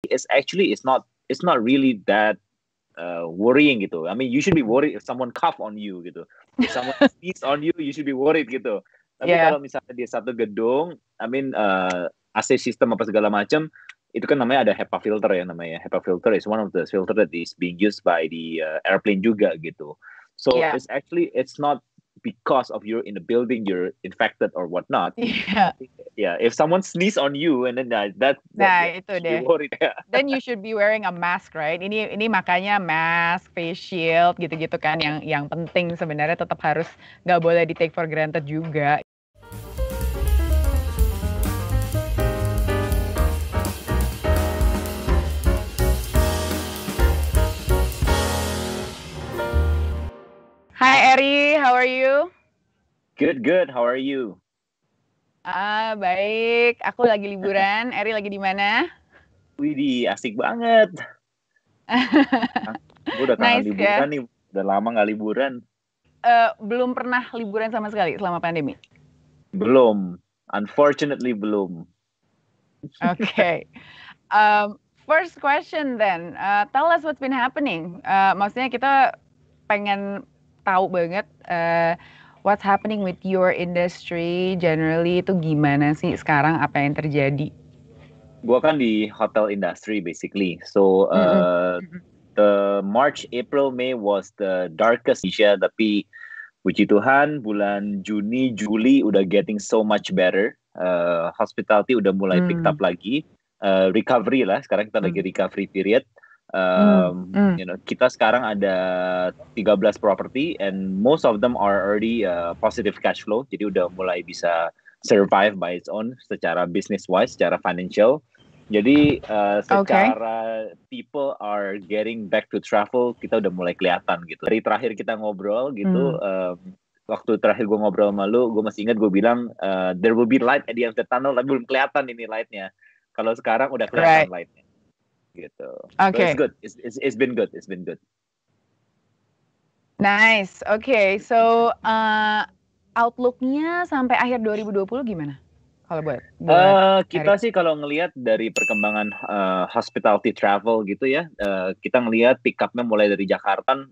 it's not really that worrying gitu. I mean, you should be worried if someone cough on you gitu. If someone sneeze on you, you should be worried gitu. Tapi kalau misalnya di satu gedung, I mean AC system apa segala macam, itu kan namanya ada HEPA filter ya namanya. HEPA filter is one of the filter that is being used by the airplane juga gitu. So it's not because of you're in a building you're infected or whatnot. Yeah, if someone sneeze on you and then that itu deh. Then you should be wearing a mask, right? Ini makanya mask, face shield gitu-gitu kan yang penting sebenarnya tetap harus nggak boleh di take for granted juga. Hi Eri, how are you? Good. How are you? Baik. Aku lagi liburan. Eri lagi di mana? Widih, asik banget. Gue udah kangen liburan nih. Udah lama nggak liburan. Belum pernah liburan sama sekali selama pandemi? Belum. Unfortunately, belum. Okay. First question then. Tell us what's been happening. Maksudnya kita pengen tahu banget what's happening with your industry generally, itu gimana sih sekarang, apa yang terjadi? Gua kan di hotel industry basically. So the March, April, May was the darkest Asia, tapi puji Tuhan bulan Juni, Juli udah getting so much better. Hospitality udah mulai picked up lagi. Recovery lah, sekarang kita lagi recovery period. You know, kita sekarang ada 13 property and most of them are already positive cash flow, jadi udah mulai bisa survive by its own secara business wise, secara financial. Jadi secara people are getting back to travel, kita udah mulai kelihatan gitu. Dari terakhir kita ngobrol gitu, waktu terakhir gue ngobrol sama lu, gue masih ingat gue bilang there will be light at the end of the tunnel, tapi belum kelihatan ini lightnya. Kalau sekarang udah kelihatan lightnya. Gitu. Okay. So it's good. It's been good. Nice. Okay. So outlook-nya sampai akhir 2020 gimana? Kalau buat kita sih kalau ngelihat dari perkembangan hospitality travel gitu ya, kita ngelihat pick up-nya mulai dari Jakarta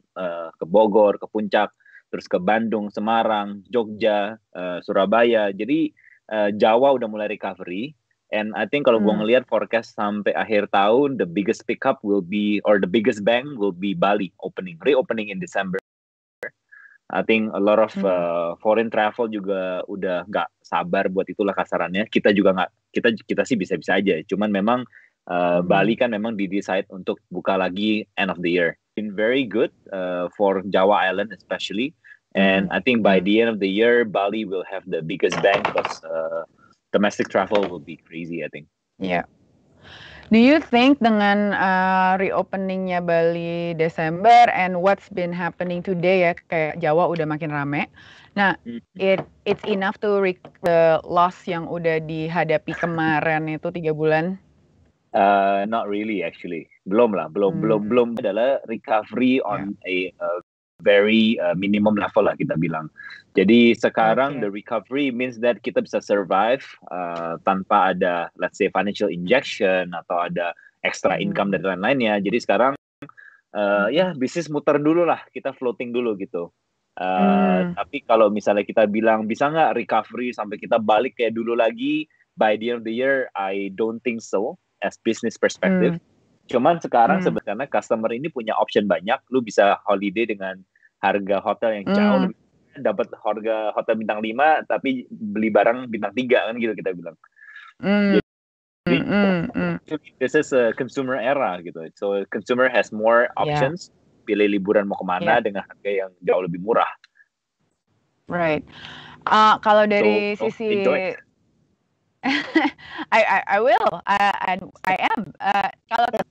ke Bogor, ke Puncak, terus ke Bandung, Semarang, Jogja, Surabaya. Jadi Jawa udah mulai recovery. And I think kalau gue ngelihat forecast sampai akhir tahun, the biggest pickup will be, or the biggest bang will be Bali reopening in December. I think a lot of foreign travel juga udah nggak sabar buat itulah kasarannya. Kita juga nggak, kita sih bisa-bisa aja. Cuman memang Bali kan memang di-decide untuk buka lagi end of the year. Been very good for Jawa Island especially. And I think by the end of the year, Bali will have the biggest bang because domestic travel will be crazy, I think. Yeah. Do you think dengan reopeningnya Bali Desember and what's been happening today ya, kayak Jawa udah makin rame. Nah, it's enough to the loss yang udah dihadapi kemarin itu 3 bulan? Not really actually. Belum adalah recovery on a very minimum level lah kita bilang. Jadi sekarang the recovery means that kita bisa survive tanpa ada let's say financial injection atau ada extra income dari lain-lainnya. Jadi sekarang bisnis muter dulu lah, kita floating dulu gitu. Tapi kalau misalnya kita bilang bisa nggak recovery sampai kita balik kayak dulu lagi by the end of the year, I don't think so as business perspective. Cuman sekarang sebenarnya customer ini punya option banyak. Lu bisa holiday dengan harga hotel yang jauh lebih, dapat harga hotel bintang 5 tapi beli barang bintang 3 kan gitu kita bilang. Jadi this is a consumer era gitu. So consumer has more options. Pilih liburan mau kemana dengan harga yang jauh lebih murah. Right. Kalau dari sisi I will. I am. Kalau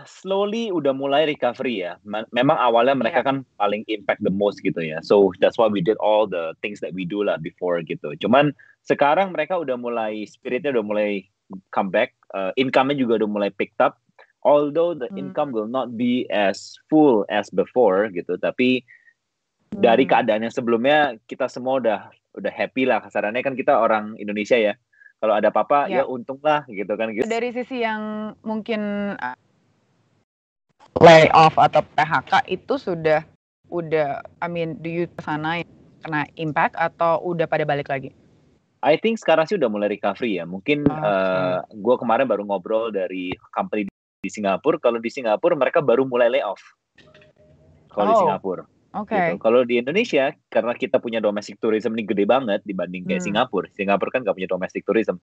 slowly udah mulai recovery ya. Memang awalnya mereka kan paling impact the most gitu ya. So that's why we did all the things that we do lah before gitu. Cuman sekarang mereka udah mulai, spiritnya udah mulai come back. Income-nya juga udah mulai picked up. Although the income will not be as full as before gitu. Tapi dari keadaan yang sebelumnya kita semua udah happy lah kasarannya, kan kita orang Indonesia ya. Kalau ada apa-apa Ya. ya untunglah gitu kan guys. Dari sisi yang mungkin layoff atau PHK itu sudah I mean do you kesana yang kena impact atau udah pada balik lagi? I think sekarang sih udah mulai recovery ya. Mungkin Okay. gue kemarin baru ngobrol dari company di Singapura. Kalau di Singapura mereka baru mulai layoff. Kalau di Singapura. Oke. Gitu. Kalau di Indonesia, karena kita punya domestic tourism ini gede banget dibanding kayak Singapura. Singapura kan nggak punya domestic tourism.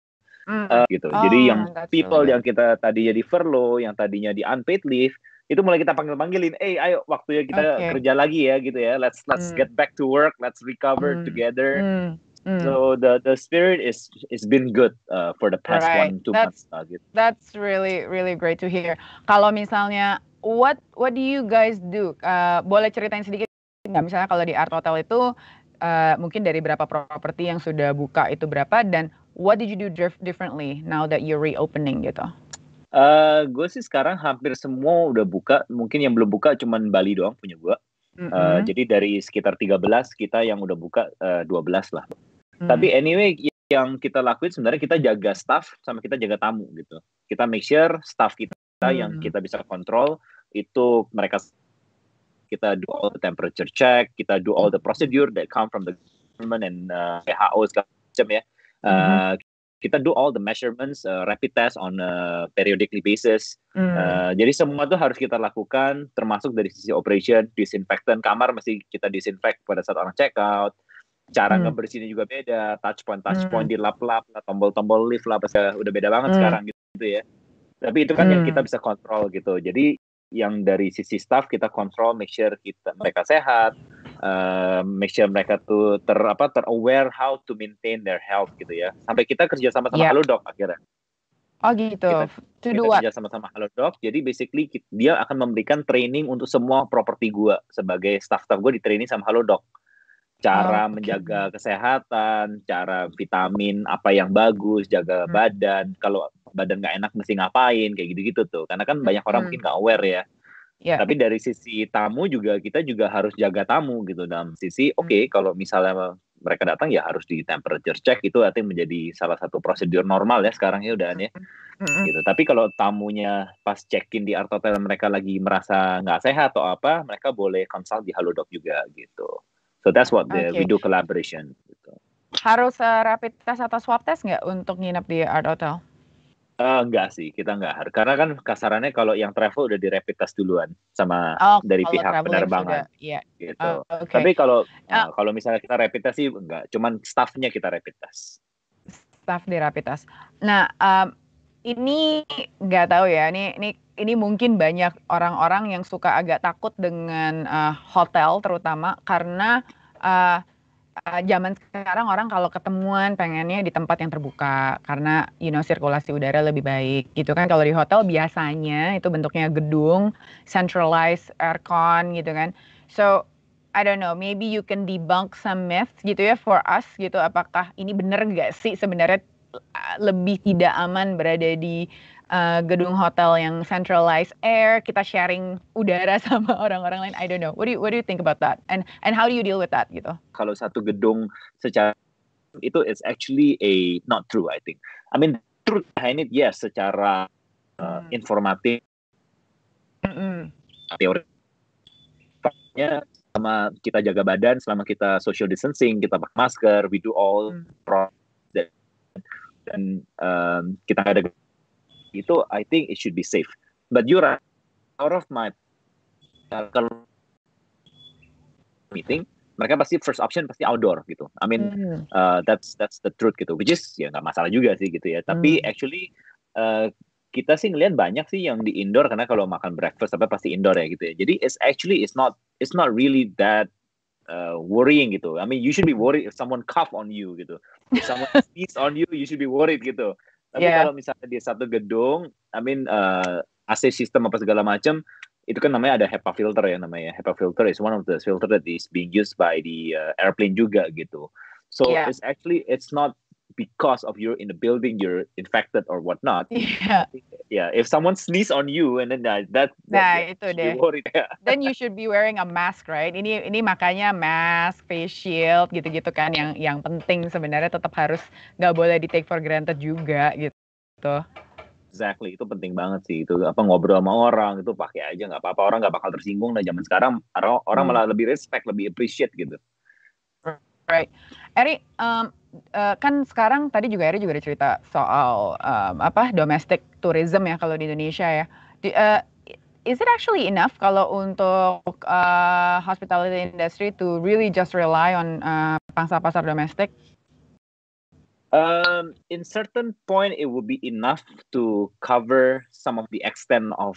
Gitu. Jadi yang people yang kita tadinya di furlough, yang tadinya di unpaid leave, itu mulai kita panggilin, ayo waktunya kita kerja lagi ya gitu ya. Let's get back to work, let's recover together. So the spirit is been good for the past 1-2 months. Gitu. That's really really great to hear. Kalau misalnya what do you guys do? Boleh ceritain sedikit nggak? Misalnya kalau di Art Hotel itu mungkin dari berapa properti yang sudah buka itu berapa, dan what did you do differently now that you're reopening gitu? Gue sih sekarang hampir semua udah buka. Mungkin yang belum buka cuman Bali doang punya gue. Jadi dari sekitar 13 kita yang udah buka 12 lah. Tapi anyway yang kita lakuin sebenarnya kita jaga staff sama kita jaga tamu gitu. Kita make sure staff kita yang kita bisa kontrol itu mereka, kita do all the temperature check, kita do all the procedure that come from the government and WHO segala macam ya. Kita do all the measurements, rapid test on a periodically basis. Jadi semua itu harus kita lakukan, termasuk dari sisi operation, disinfektan kamar mesti kita disinfect pada saat orang check out. Cara ngebersihinnya juga beda, touch point dilap-lap, tombol-tombol lift lah, udah beda banget sekarang gitu ya. Tapi itu kan yang kita bisa kontrol gitu. Jadi yang dari sisi staff kita kontrol, make sure mereka sehat, make sure mereka tuh aware how to maintain their health gitu ya. Sampai kita kerja sama-sama Halodoc akhirnya. Oh gitu. Kita kerja sama-sama Halodoc. Jadi basically dia akan memberikan training untuk semua properti gua. Sebagai staff gua di training sama Halodoc. Cara menjaga kesehatan, cara vitamin apa yang bagus, jaga badan. Kalau badan nggak enak mesti ngapain, kayak gitu-gitu tuh. Karena kan banyak orang mungkin nggak aware ya. Tapi dari sisi tamu juga kita juga harus jaga tamu gitu. Dalam sisi kalau misalnya mereka datang ya harus di temperature check, itu artinya menjadi salah satu prosedur normal ya sekarang ya udah ya. Gitu. Tapi kalau tamunya pas check-in di Art Hotel mereka lagi merasa nggak sehat atau apa, mereka boleh consult di Halodoc juga gitu. So that's what we do collaboration. Gitu. Harus rapid test atau swab test nggak untuk nginep di Art Hotel? Enggak sih, kita enggak harus. Karena kan kasarannya kalau yang travel udah di rapid test duluan sama dari pihak penerbangan. Gitu. Tapi kalau misalnya kita rapid test sih enggak, cuman staffnya kita rapid test. Staff di rapid test. Nah, ini nggak tahu ya. Ini mungkin banyak orang-orang yang suka agak takut dengan hotel terutama karena zaman sekarang orang kalau ketemuan pengennya di tempat yang terbuka karena sirkulasi udara lebih baik gitu kan. Kalau di hotel biasanya itu bentuknya gedung, centralized aircon gitu kan. So I don't know, maybe you can debunk some myths gitu ya for us gitu. Apakah ini benar nggak sih sebenarnya lebih tidak aman berada di gedung hotel yang centralized air, kita sharing udara sama orang-orang lain? I don't know. What do you think about that? And how do you deal with that gitu? Kalau satu gedung secara itu is actually not true, I think. I mean, truth behind it yes, secara informatif, teori sama kita jaga badan selama kita social distancing, kita pakai masker, we do all dan kita nggak ada itu, I think it should be safe. But you're out of my meeting, mereka pasti first option pasti outdoor gitu. I mean that's the truth gitu. Which is ya nggak masalah juga sih gitu ya. Tapi actually kita sih ngelihat banyak sih yang di indoor karena kalau makan breakfast apa pasti indoor ya gitu ya. Jadi it's not really that worrying gitu. I mean you should be worried if someone cough on you gitu. If someone sneeze on you, you should be worried gitu. Tapi kalau misalnya di satu gedung, I mean AC system apa segala macam, itu kan namanya ada HEPA filter ya namanya. HEPA filter is one of the filter that is being used by the airplane juga gitu. So it's not because of you're in the building, you're infected or whatnot. Iya. Yeah, if someone sneeze on you and then that Nah, you itu should be deh. worried. Then you should be wearing a mask, right? Ini makanya mask, face shield, gitu-gitu kan yang penting sebenarnya tetap harus nggak boleh di take for granted juga gitu. Exactly, itu penting banget sih. Itu apa ngobrol sama orang itu pakai aja nggak apa-apa, orang nggak bakal tersinggung. Dan zaman sekarang orang malah lebih respect, lebih appreciate gitu. Right. Eri, kan sekarang tadi juga Eri juga ada cerita soal domestic tourism ya kalau di Indonesia ya. Is it actually enough kalau untuk hospitality industry to really just rely on pangsa pasar domestik? In certain point, it will be enough to cover some of the extent of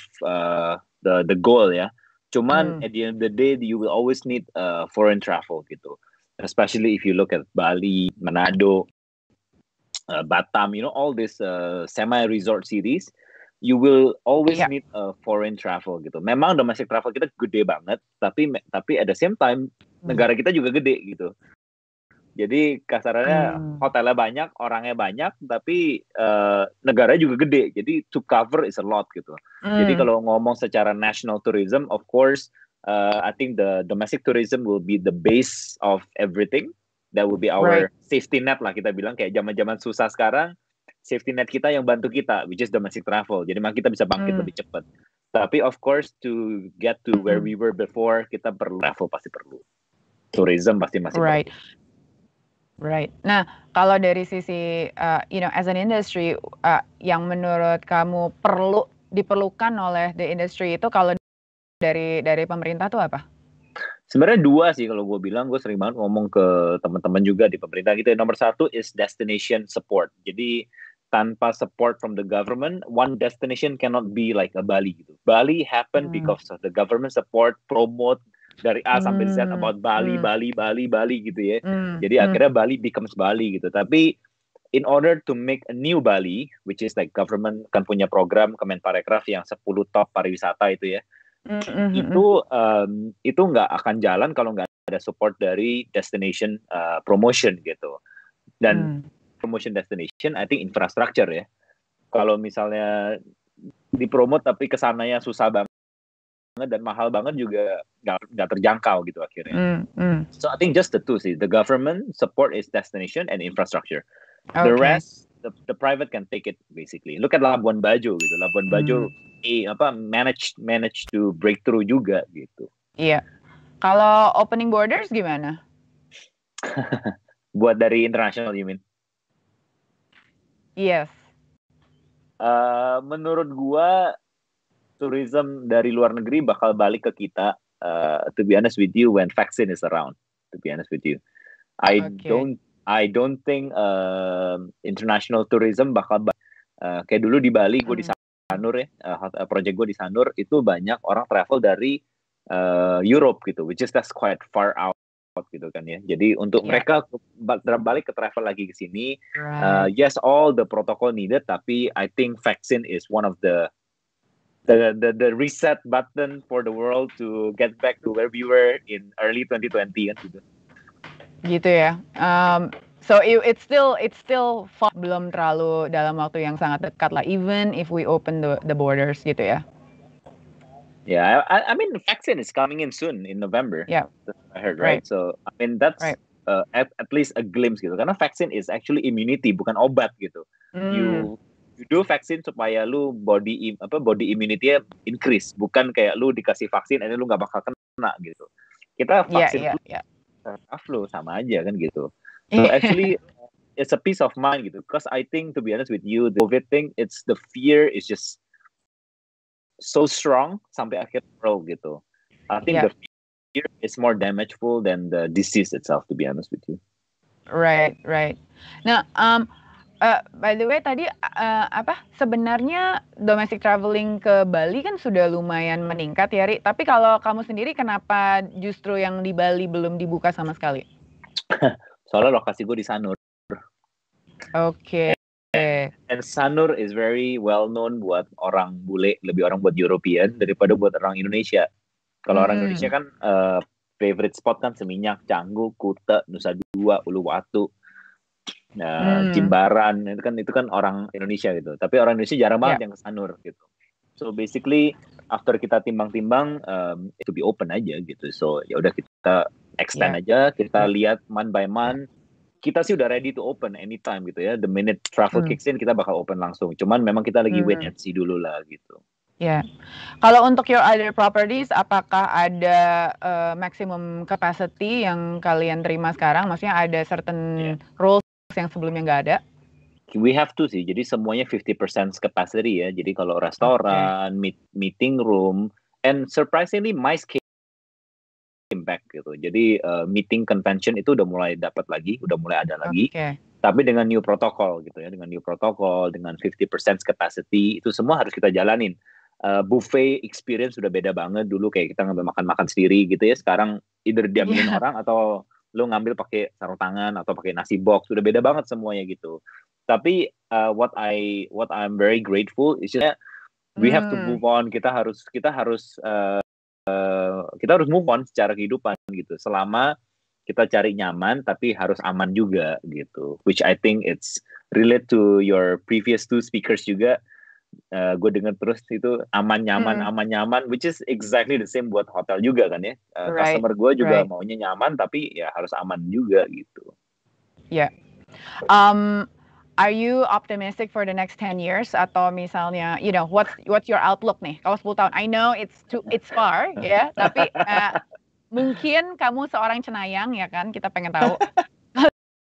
the goal ya. Cuman at the end of the day, you will always need foreign travel gitu. Especially if you look at Bali, Manado, Batam, all these semi-resort cities, you will always need foreign travel gitu. Memang domestic travel kita gede banget, tapi at the same time negara kita juga gede gitu. Jadi kasarnya hotelnya banyak, orangnya banyak, tapi negara juga gede. Jadi to cover is a lot gitu. Jadi kalau ngomong secara national tourism, of course, I think the domestic tourism will be the base of everything. That will be our safety net lah, kita bilang kayak zaman-zaman susah sekarang, safety net kita yang bantu kita, which is domestic travel. Jadi memang kita bisa bangkit lebih cepat. Tapi of course to get to where we were before, kita perlu travel, pasti perlu. Tourism pasti masih perlu. Right. Nah, kalau dari sisi, as an industry, yang menurut kamu diperlukan oleh the industry itu kalau dari pemerintah tuh apa? Sebenarnya dua sih kalau gue bilang, gue sering banget ngomong ke teman-teman juga di pemerintah gitu. Nomor satu is destination support. Jadi tanpa support from the government, one destination cannot be like a Bali gitu. Bali happen because of the government support, promote dari A sampai Z about Bali gitu ya. Jadi akhirnya Bali becomes Bali gitu. Tapi in order to make a new Bali, which is like government kan punya program Kemenparekraf yang 10 top pariwisata itu ya. Itu nggak akan jalan kalau nggak ada support dari destination promotion gitu. Dan promotion destination, I think infrastructure ya. Kalau misalnya dipromot tapi kesananya susah banget dan mahal banget juga nggak terjangkau gitu akhirnya. So I think just the two sih, the government support is destination and infrastructure. Okay. The rest, the private can take it basically. Look at Labuan Bajo gitu. Labuan Bajo manage to break through juga gitu. Iya. Kalau opening borders gimana? Buat dari international you mean? Yes. Menurut gua tourism dari luar negeri bakal balik ke kita. To be honest with you, when vaccine is around. To be honest with you, I don't think international tourism bakal kayak dulu di Bali, gue di Sanur ya, project gue di Sanur itu banyak orang travel dari Europe gitu, which is that's quite far out gitu kan ya. Jadi untuk mereka balik ke travel lagi ke sini, yes all the protocol needed, tapi I think vaccine is one of the reset button for the world to get back to where we were in early 2020 kan gitu. Gitu ya. So it's still belum terlalu dalam waktu yang sangat dekat lah, even if we open the borders gitu ya. Yeah, I mean vaccine is coming in soon in November. Yeah, I heard right. So I mean that's at least a glimpse gitu. Karena vaccine is actually immunity, bukan obat gitu. You do vaksin supaya lu body immunity-nya increase, bukan kayak lu dikasih vaksin and lu nggak bakal kena gitu. Kita vaksin flu sama aja kan gitu. So actually it's a peace of mind gitu. Because I think to be honest with you, the COVID thing, it's the fear is just so strong sampai akhir world gitu. I think the fear is more damageful than the disease itself, to be honest with you. Right. Nah, by the way tadi sebenarnya domestic traveling ke Bali kan sudah lumayan meningkat ya, Ri. Tapi kalau kamu sendiri kenapa justru yang di Bali belum dibuka sama sekali? Soalnya lokasi gue di Sanur. Oke. And Sanur is very well known buat orang bule, lebih orang buat European daripada buat orang Indonesia. Kalau orang Indonesia kan favorite spot kan Seminyak, Canggu, Kuta, Nusa Dua, Uluwatu. Jimbaran itu kan orang Indonesia gitu. Tapi orang Indonesia jarang banget yang ke Sanur gitu. So basically after kita timbang-timbang to be open aja gitu. So ya udah kita extend aja, kita lihat month by month. Kita sih udah ready to open anytime gitu ya. The minute travel kicks in kita bakal open langsung. Cuman memang kita lagi wait and see dulu lah gitu. Ya, kalau untuk your other properties, apakah ada maximum capacity yang kalian terima sekarang? Maksudnya ada certain rules yang sebelumnya nggak ada? We have to sih, jadi semuanya 50% capacity ya. Jadi kalau restoran, meeting room, and surprisingly MICE came back gitu. Jadi meeting convention itu udah mulai dapat lagi, udah mulai ada lagi. Tapi dengan new protocol gitu ya, dengan new protocol, dengan 50% capacity, itu semua harus kita jalanin. Buffet experience sudah beda banget. Dulu kayak kita ngambil makan-makan sendiri gitu ya. Sekarang either diambilin orang atau lu ngambil pakai sarung tangan atau pakai nasi box. Sudah beda banget semuanya gitu. Tapi what I'm very grateful is just we have to move on. Kita harus move on secara kehidupan gitu. Selama kita cari nyaman tapi harus aman juga gitu. Which I think it's relate to your previous two speakers juga. Gue dengar terus itu aman nyaman, which is exactly the same buat hotel juga kan ya. Customer gue juga maunya nyaman tapi ya harus aman juga gitu. Ya. Are you optimistic for the next 10 years atau misalnya, you know, what's your outlook nih? Kalau 10 tahun, I know it's far ya, tapi mungkin kamu seorang cenayang ya kan, kita pengen tahu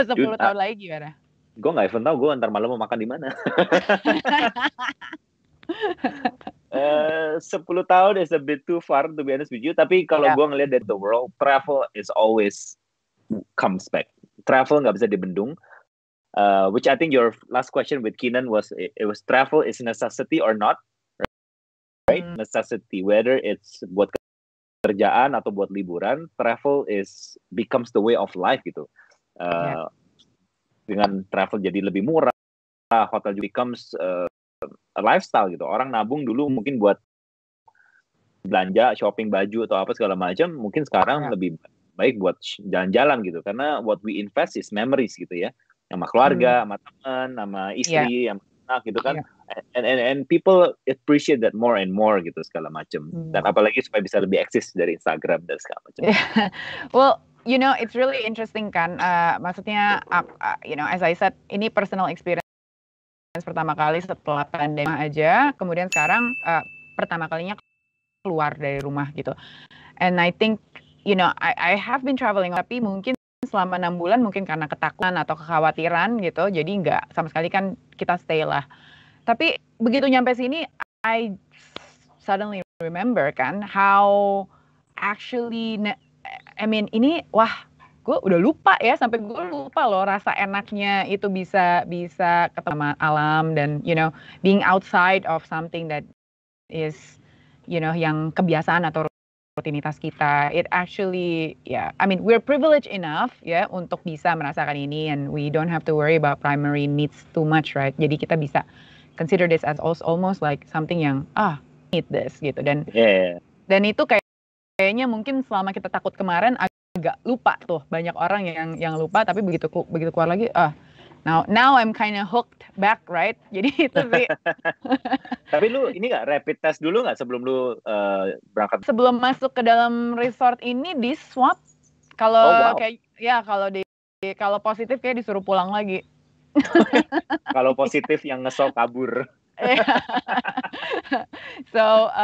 10 tahun lagi gimana? Gue nggak even tahu gue ntar malam mau makan di mana. 10 tahun is a bit too far to be honest with you. Tapi kalau gue ngeliat dari the world, travel is always comes back. Travel nggak bisa dibendung. Which I think your last question with Keenan was it was travel is necessity or not, right? Necessity, whether it's buat kerjaan atau buat liburan, travel becomes the way of life gitu. Dengan travel jadi lebih murah, hotel becomes a lifestyle gitu. Orang nabung dulu mungkin buat belanja, shopping baju atau apa segala macam, mungkin sekarang lebih baik buat jalan-jalan gitu. Karena what we invest is memories gitu ya, sama keluarga, sama teman, sama istri, sama anak gitu kan. And people appreciate that more and more gitu segala macam. Dan apalagi supaya bisa lebih eksis dari Instagram dan segala macam. Well, you know, it's really interesting kan. Maksudnya, you know, as I said, ini personal experience pertama kali setelah pandemi aja. Kemudian sekarang pertama kalinya keluar dari rumah gitu. And I think, you know, I have been traveling, tapi mungkin selama 6 bulan mungkin karena ketakutan atau kekhawatiran gitu. Jadi nggak sama sekali kan kita stay lah. Tapi begitu nyampe sini, I suddenly remember kan how actually, I mean ini gue udah lupa ya, sampai gue lupa loh rasa enaknya itu bisa ketemu alam dan you know being outside of something that is you know yang kebiasaan atau rutinitas kita. It actually I mean we're privileged enough ya untuk bisa merasakan ini and we don't have to worry about primary needs too much, right? Jadi kita bisa consider this as almost like something yang need this gitu dan itu kayaknya mungkin selama kita takut kemarin agak lupa tuh, banyak orang yang lupa, tapi begitu keluar lagi now I'm kind of hooked back, right? Jadi itu sih. Tapi lu ini nggak rapid test dulu nggak sebelum lu berangkat? Sebelum masuk ke dalam resort ini di swab, kalau kalau positif kayak disuruh pulang lagi. Kalau positif yang ngesel kabur. So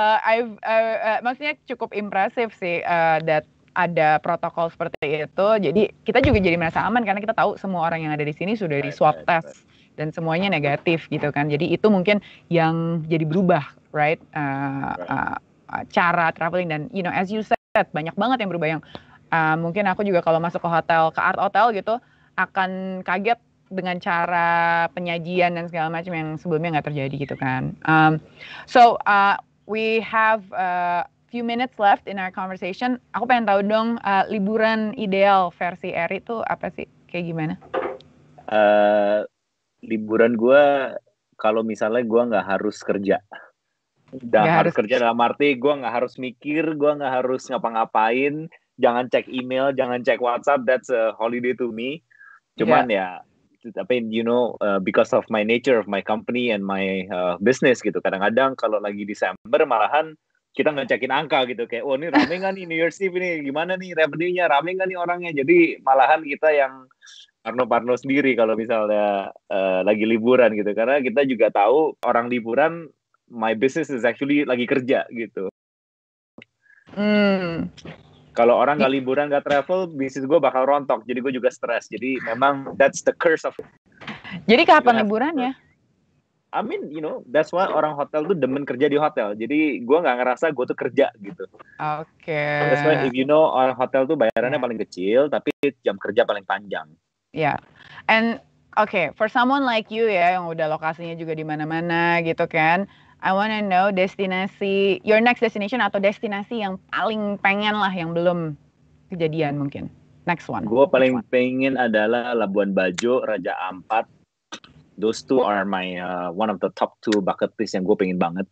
maksudnya cukup impresif sih that ada protokol seperti itu. Jadi kita juga jadi merasa aman karena kita tahu semua orang yang ada di sini sudah di swab test dan semuanya negatif gitu kan. Jadi itu mungkin yang jadi berubah, right? Cara traveling dan you know as you said banyak banget yang berubah yang mungkin aku juga kalau masuk ke hotel, ke art hotel gitu akan kaget dengan cara penyajian dan segala macam yang sebelumnya nggak terjadi gitu kan. So we have few minutes left in our conversation. Aku pengen tahu dong liburan ideal versi Eri itu apa sih? Kayak gimana? Liburan gue kalau misalnya gue nggak harus kerja. Harus kerja dalam arti gue nggak harus mikir, gue nggak harus ngapa-ngapain, jangan cek email, jangan cek WhatsApp. That's a holiday to me. Cuman ya tapi because of my nature of my company and my business gitu, kadang-kadang kalau lagi Desember malahan kita ngecekin angka gitu, kayak ini rame nggak nih New Year's Eve ini, gimana nih revenue-nya, rame nggak nih orangnya. Jadi malahan kita yang parno-parno sendiri kalau misalnya lagi liburan gitu, karena kita juga tahu orang liburan, my business is actually lagi kerja gitu. Kalau orang nggak liburan, nggak travel, bisnis gue bakal rontok. Jadi gue juga stres. Jadi memang that's the curse of it. Jadi kapan liburannya? I mean, that's why orang hotel tuh demen kerja di hotel. Jadi gue nggak ngerasa gue tuh kerja gitu. Oke. That's why if orang hotel tuh bayarannya paling kecil, tapi jam kerja paling panjang. Yeah. And okay, for someone like you ya, yang udah lokasinya juga di mana-mana gitu kan, I wanna know your next destination atau destinasi yang paling pengen lah, yang belum kejadian mungkin. Next one. Gue paling pengen adalah Labuan Bajo, Raja Ampat. Those two are my one of the top 2 bucket list yang gue pengen banget.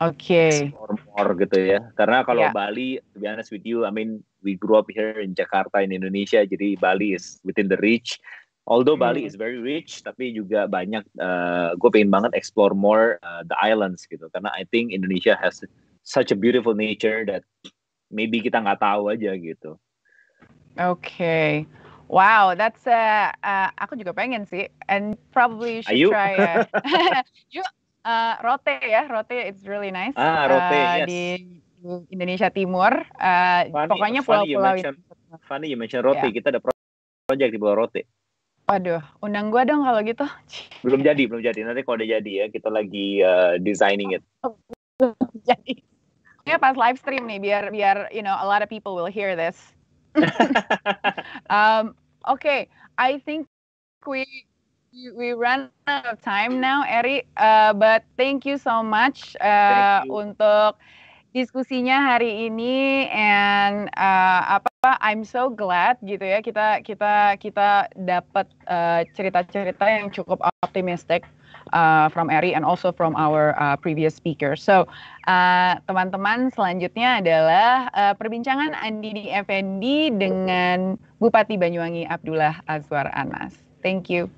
Okay. Explore more gitu ya. Karena kalau Bali, to be honest with you, I mean, we grew up here in Jakarta in Indonesia, jadi Bali is within the reach. Although Bali is very rich, tapi juga banyak, gue pengen banget explore more the islands gitu. Karena I think Indonesia has such a beautiful nature that maybe kita nggak tahu aja gitu. Okay. Wow, that's aku juga pengen sih. And probably you should try Rote ya. Rote, it's really nice. Rote, yes. Di Indonesia Timur. Pokoknya pulau-pulau itu. Funny you mention Rote. Kita ada project di Pulau Rote. Waduh, undang gua dong kalau gitu. Belum jadi. Nanti kalau udah jadi ya, kita lagi designing it. Jadi, ya pas live stream nih, biar a lot of people will hear this. Okay, I think we run out of time now, Eri. But thank you so much untuk diskusinya hari ini, and I'm so glad gitu ya, kita dapat cerita-cerita yang cukup optimistic from Eri and also from our previous speaker. So teman-teman, selanjutnya adalah perbincangan Andini Effendi dengan Bupati Banyuwangi Abdullah Azwar Anas. Thank you.